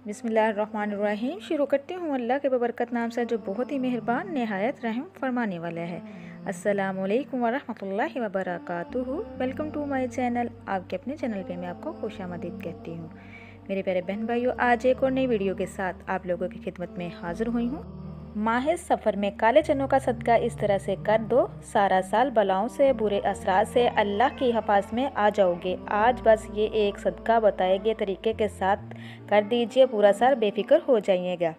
बिस्मिल्लाहिर्रहमानिर्रहीम। शुरू करती हूँ अल्लाह के बबरकत नाम से जो बहुत ही मेहरबान नहायत रहम फरमाने वाला है। अस्सलामु अलैकुम वरहमतुल्लाहि वबरकातुहू। Welcome to my channel. आपके अपने चैनल पे मैं आपको खुशामदीद कहती हूँ। मेरे प्यारे बहन भाइयों, आज एक और नई वीडियो के साथ आप लोगों की खिदमत में हाजिर हुई हूँ। माह सफ़र में काले चनों का सदका इस तरह से कर दो, सारा साल बलाओं से बुरे असरात से अल्लाह की हिफाजत में आ जाओगे। आज बस ये एक सदका बताए गए तरीके के साथ कर दीजिए, पूरा साल बेफिक्र हो जाइएगा।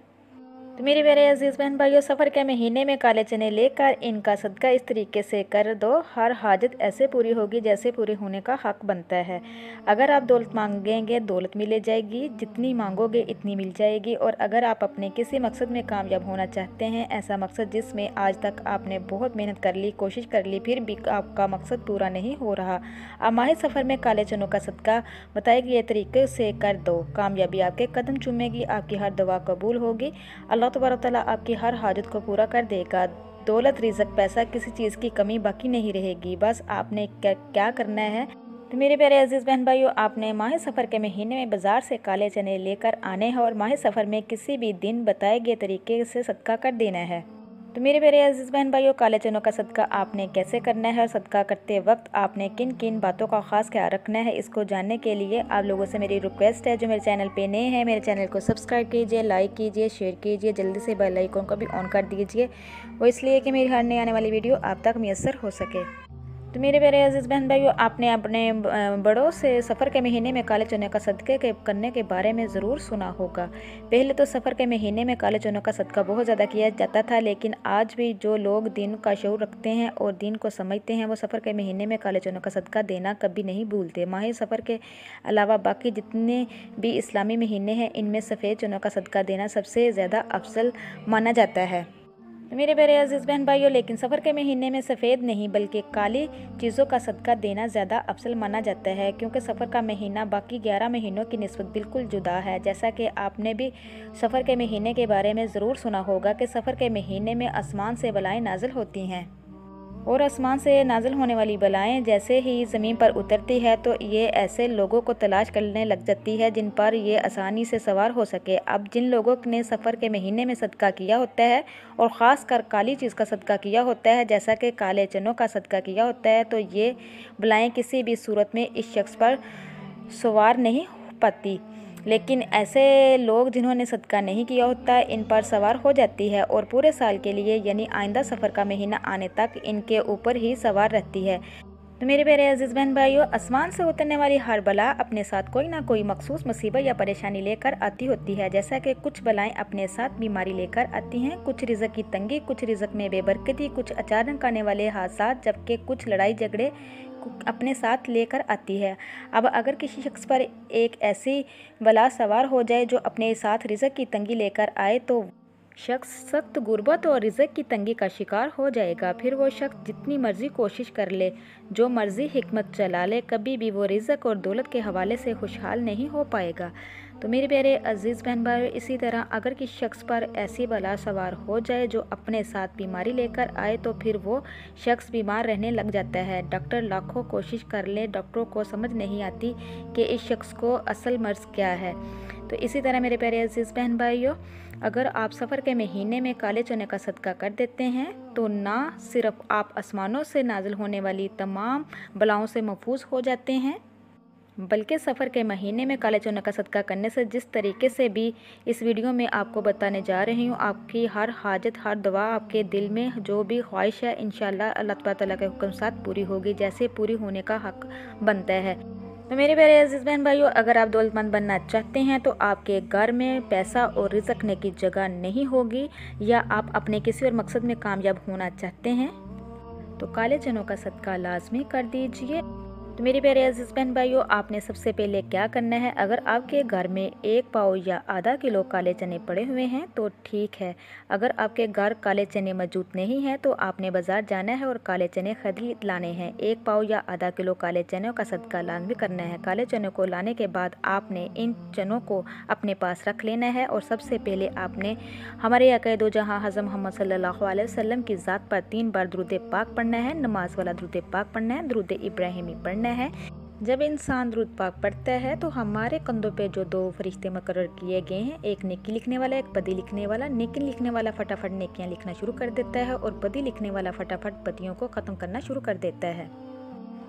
तो मेरे प्यारे अजीज़ बहन भाइयों, सफ़र के महीने में काले चने लेकर इनका सदका इस तरीके से कर दो, हर हाजत ऐसे पूरी होगी जैसे पूरी होने का हक बनता है। अगर आप दौलत मांगेंगे दौलत मिल जाएगी, जितनी मांगोगे इतनी मिल जाएगी। और अगर आप अपने किसी मकसद में कामयाब होना चाहते हैं, ऐसा मकसद जिसमें आज तक आपने बहुत मेहनत कर ली, कोशिश कर ली, फिर भी आपका मकसद पूरा नहीं हो रहा, अब माह सफ़र में काले चनों का सदका बताए गए तरीके से कर दो। कामयाबी आपके कदम चूमेगी, आपकी हर दुआ कबूल होगी, अल्लाह तबारक तआला आपकी हर हाजत को पूरा कर देगा। दौलत, रिज़्क, पैसा, किसी चीज़ की कमी बाकी नहीं रहेगी। बस आपने क्या करना है। तो मेरे प्यारे अजीज़ बहन भाइयों, आपने माह सफ़र के महीने में बाज़ार से काले चने लेकर आने हैं और माह सफ़र में किसी भी दिन बताए गए तरीके से सदका कर देना है। तो मेरे प्यारे अजीज़ बहन भाइयों, काले चनों का सदका आपने कैसे करना है और सदका करते वक्त आपने किन किन बातों का ख़ास ख्याल रखना है, इसको जानने के लिए आप लोगों से मेरी रिक्वेस्ट है, जो मेरे चैनल पे नए हैं मेरे चैनल को सब्सक्राइब कीजिए, लाइक कीजिए, शेयर कीजिए, जल्दी से बेल आइकन को भी ऑन कर दीजिए। वो इसलिए कि मेरी हर नई आने वाली वीडियो आप तक मैसर हो सके। तो मेरे प्यारे अजीज़ बहन भाइयों, आपने अपने बड़ों से सफ़र के महीने में काले चने का सदक़े के करने के बारे में ज़रूर सुना होगा। पहले तो सफ़र के महीने में काले चनों का सदका बहुत ज़्यादा किया जाता था, लेकिन आज भी जो लोग दीन का शऊर रखते हैं और दीन को समझते हैं, वो सफ़र के महीने में काले चनों का सदका देना कभी नहीं भूलते। माह सफ़र के अलावा बाकी जितने भी इस्लामी महीने हैं, इनमें सफ़ेद चनों का सदका देना सबसे ज़्यादा अफजल माना जाता है। तो मेरे प्यारे अजीज़ बहन भाइयों, लेकिन सफ़र के महीने में सफ़ेद नहीं बल्कि काली चीज़ों का सदका देना ज़्यादा अफजल माना जाता है, क्योंकि सफ़र का महीना बाकी 11 महीनों की निस्बत बिल्कुल जुदा है। जैसा कि आपने भी सफ़र के महीने के बारे में ज़रूर सुना होगा कि सफ़र के महीने में आसमान से बलाएँ नाजिल होती हैं, और आसमान से नाजिल होने वाली बलाएं जैसे ही ज़मीन पर उतरती है तो ये ऐसे लोगों को तलाश करने लग जाती है जिन पर ये आसानी से सवार हो सके। अब जिन लोगों ने सफ़र के महीने में सदका किया होता है और ख़ास कर काली चीज़ का सदका किया होता है, जैसा कि काले चनों का सदका किया होता है, तो ये बलाएँ किसी भी सूरत में इस शख्स पर सवार नहीं हो पाती। लेकिन ऐसे लोग जिन्होंने सदका नहीं किया होता, इन पर सवार हो जाती है और पूरे साल के लिए यानी आइंदा सफ़र का महीना आने तक इनके ऊपर ही सवार रहती है। तो मेरे प्यारे अजीज़ बहन भाइयों, आसमान से उतरने वाली हर बला अपने साथ कोई ना कोई मखसूस मुसीबत या परेशानी लेकर आती होती है। जैसा कि कुछ बलाएं अपने साथ बीमारी लेकर आती हैं, कुछ रिज़्क की तंगी, कुछ रिज़्क में बेबरकती, कुछ अचानक आने वाले हादसा, जबकि कुछ लड़ाई झगड़े अपने साथ लेकर आती है। अब अगर किसी शख्स पर एक ऐसी बला सवार हो जाए जो अपने साथ रिज़्क की तंगी लेकर आए, तो शख्स सख्त गुर्बत और रिज़्क की तंगी का शिकार हो जाएगा। फिर वो शख्स जितनी मर्ज़ी कोशिश कर ले, जो मर्ज़ी हिकमत चला ले, कभी भी वो रिज़्क और दौलत के हवाले से खुशहाल नहीं हो पाएगा। तो मेरे प्यारे अजीज़ बहन भाइयों, इसी तरह अगर किसी शख्स पर ऐसी बला सवार हो जाए जो अपने साथ बीमारी लेकर आए, तो फिर वो शख्स बीमार रहने लग जाता है। डॉक्टर लाखों कोशिश कर ले, डॉक्टरों को समझ नहीं आती कि इस शख्स को असल मर्ज़ क्या है। तो इसी तरह मेरे प्यारे अजीज़ बहन भाइयों, अगर आप सफ़र के महीने में काले चने का सदका कर देते हैं, तो ना सिर्फ आप आसमानों से नाजिल होने वाली तमाम बलाओं से महफूज हो जाते हैं, बल्कि सफ़र के महीने में काले चने का सदका करने से जिस तरीके से भी इस वीडियो में आपको बताने जा रही हूँ, आपकी हर हाजत, हर दुआ, आपके दिल में जो भी ख्वाहिश है, इंशाअल्लाह अल्लाह ताला के हुक्म साथ पूरी होगी, जैसे पूरी होने का हक बनता है। तो मेरे प्यारे अजीज़ बहन भाइयों, अगर आप दौलतमंद बनना चाहते हैं तो आपके घर में पैसा और रिज़्क रखने की जगह नहीं होगी, या आप अपने किसी और मकसद में कामयाब होना चाहते हैं, तो काले चनों का सदका लाजमी कर दीजिए। तो मेरे प्यारे अजीज़ बहन भाइयों, आपने सबसे पहले क्या करना है, अगर आपके घर में 1 पाव या आधा किलो काले चने पड़े हुए हैं तो ठीक है। अगर आपके घर काले चने मौजूद नहीं हैं तो आपने बाज़ार जाना है और काले चने खरीद लाने हैं। 1 पाव या आधा किलो काले चनों का सदका लाजमी करना है। काले चनों को लाने के बाद आपने इन चनों को अपने पास रख लेना है और सबसे पहले आपने हमारे आक़ा दो जहां हज़रत मोहम्मद सल्लल्लाहु अलैहि वसल्लम की ज़ात पर 3 बार दुरूद पाक पढ़ना है, नमाज वाला दुरूद पाक पढ़ना है, दुरूद इब्राहिमी पढ़ना है। जब इंसान दुरूद पाक पढ़ता है तो हमारे कंधों पे जो दो फरिश्ते मुकर्रर किए गए हैं, एक नेकी लिखने वाला, एक बदी लिखने वाला। नेकी लिखने वाला फटाफट नेकियां लिखना शुरू कर देता है और बदी लिखने वाला फटाफट बदियों को ख़त्म करना शुरू कर देता है।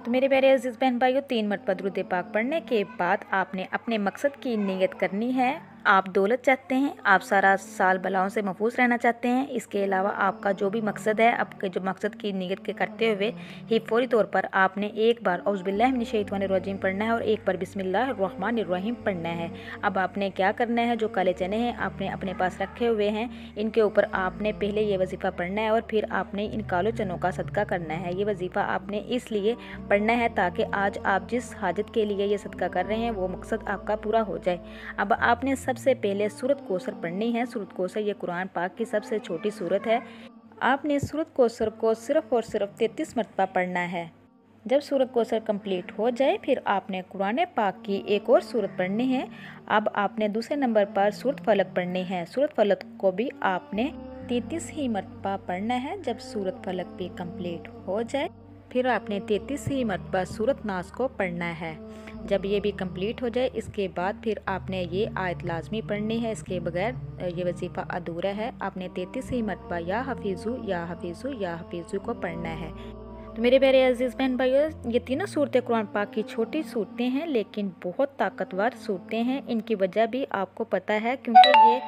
तो मेरे प्यारे अजीज़ बहन भाइयों, 3 मरतबा दुरूद पाक पढ़ने के बाद आपने अपने मकसद की नीयत करनी है। आप दौलत चाहते हैं, आप सारा साल बलाओं से महफूज रहना चाहते हैं। इसके अलावा आपका जो भी मकसद है, आपके जो मकसद की नीयत के करते हुए ही फौरी तौर पर आपने एक बार औज़ुबिल्लाहि मिनश्शैतानिर्रजीम पढ़ना है और एक बार बिस्मिल्लाहिर्रहमानिर्रहीम पढ़ना है। अब आपने क्या करना है, जो काले चने हैं आपने अपने पास रखे हुए हैं, इनके ऊपर आपने पहले ये वजीफ़ा पढ़ना है और फिर आपने इन काले चनों का सदका करना है। ये वजीफ़ा आपने इसलिए पढ़ना है ताकि आज आप जिस हाजत के लिए ये सदका कर रहे हैं वो मकसद आपका पूरा हो जाए। अब आपने सबसे पहले सूरत कौसर पढ़नी है। सूरत कौसर ये कुरान पाक की सबसे छोटी सूरत है। आपने सूरत कौसर को सिर्फ़ और सिर्फ 33 मरतबा पढ़ना है। जब सूरत कौसर कंप्लीट हो जाए फिर आपने कुरान पाक की एक और सूरत पढ़नी है। अब आपने दूसरे नंबर पर सूरत फलक पढ़नी है। सूरत फलक को भी आपने 33 ही मरतबा पढ़ना है। जब सूरत फलक भी कंप्लीट हो जाए फिर आपने 33 ही मरतबा सूरत नास को पढ़ना है। जब ये भी कंप्लीट हो जाए इसके बाद फिर आपने ये आयत लाजमी पढ़नी है, इसके बगैर ये वजीफ़ा अधूरा है। आपने 33 ही मरतबा या हफीज़ू या हफीज़ू या हफीज़ू को पढ़ना है। तो मेरे प्यारे अजीज़ बहन भाइयों, ये तीनों सूरतें कुरान पाक की छोटी सूरतें हैं लेकिन बहुत ताकतवर सूरतें हैं। इनकी वजह भी आपको पता है क्योंकि ये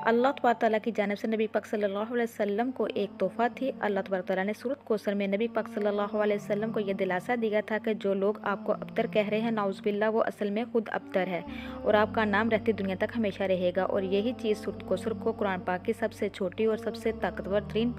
अल्लाह तबारक तआला की जानिब से नबी पाक सल्लल्लाहु अलैहि वसल्लम को एक तोहफ़ा थी। अल्लाह तबारक तआला ने सूरत कौसर में नबी पाक सल्लल्लाहु अलैहि वसल्लम को यह दिलासा दिया था कि जो लोग आपको अबतर कह रहे हैं नाउज़ुबिल्लाह, वो असल में खुद अबतर है और आपका नाम रहती दुनिया तक हमेशा रहेगा। और यही चीज़ सूरत कौसर को कुरान पाक की सबसे छोटी और सबसे ताकतवर तरीन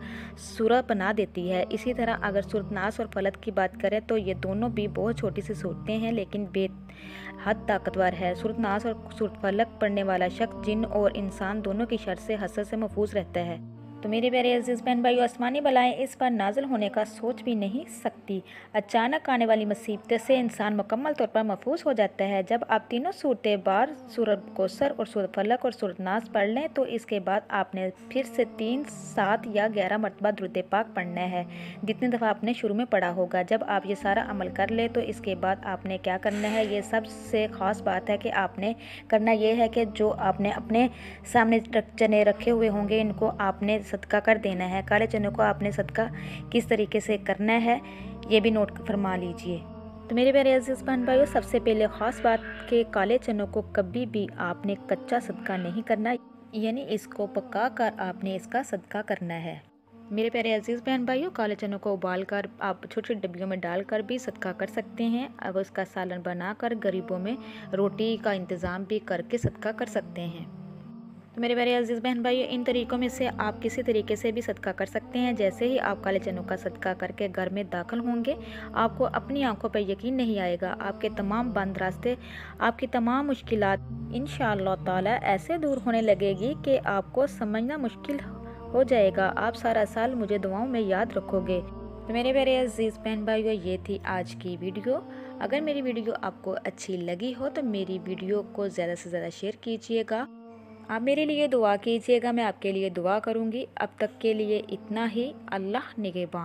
सूरत बना देती है। इसी तरह अगर सूरत नास और फलक की बात करें तो ये दोनों भी बहुत छोटी सी सूरतें हैं लेकिन बेहद ताकतवर है। सूरत नास और सूरत फलक पढ़ने वाला शख्स जिन और इंसान दोनों की शर से हसद से महफूज रहता है। तो मेरे प्यारे अजीज़ बहन भाइयों, आसमानी बलाएं इस पर नाजिल होने का सोच भी नहीं सकती। अचानक आने वाली मुसीबत से इंसान मुकम्मल तौर पर महफूज हो जाता है। जब आप तीनों सूरतें बार सूरत कौसर और सूरत फलक और सूरत नास पढ़ लें तो इसके बाद आपने फिर से 3, 7 या 11 मरतबा दुरूद पाक पढ़ना है, जितनी दफ़ा आपने शुरू में पढ़ा होगा। जब आप ये सारा अमल कर ले तो इसके बाद आपने क्या करना है, ये सबसे ख़ास बात है कि आपने करना ये है कि जो आपने अपने सामने चने रखे हुए होंगे इनको आपने सदका कर देना है। काले चनों को आपने सदका किस तरीके से करना है ये भी नोट फरमा लीजिए। तो मेरे प्यारे अजीज़ बहन भाइयों, सबसे पहले ख़ास बात कि काले चनों को कभी भी आपने कच्चा सदका नहीं करना, यानी इसको पका कर आपने इसका सदका करना है। मेरे प्यारे अजीज़ बहन भाइयों, काले चनों को उबाल कर आप छोटी छोटी डब्बियों में डालकर भी सदका कर सकते हैं। अब इसका सालन बनाकर गरीबों में रोटी का इंतज़ाम भी करके सदका कर सकते हैं। तो मेरे प्यारे अजीज़ बहन भाइयों, इन तरीक़ों में से आप किसी तरीके से भी सदका कर सकते हैं। जैसे ही आप काले चनों का सदका करके घर में दाखिल होंगे आपको अपनी आंखों पर यकीन नहीं आएगा। आपके तमाम बंद रास्ते, आपकी तमाम मुश्किलात इंशाअल्लाह ताला ऐसे दूर होने लगेगी कि आपको समझना मुश्किल हो जाएगा। आप सारा साल मुझे दुआओं में याद रखोगे। तो मेरे प्यारे अजीज़ बहन भाइयों, ये थी आज की वीडियो। अगर मेरी वीडियो आपको अच्छी लगी हो तो मेरी वीडियो को ज़्यादा से ज़्यादा शेयर कीजिएगा। आप मेरे लिए दुआ कीजिएगा, मैं आपके लिए दुआ करूँगी। अब तक के लिए इतना ही। अल्लाह निगहबान।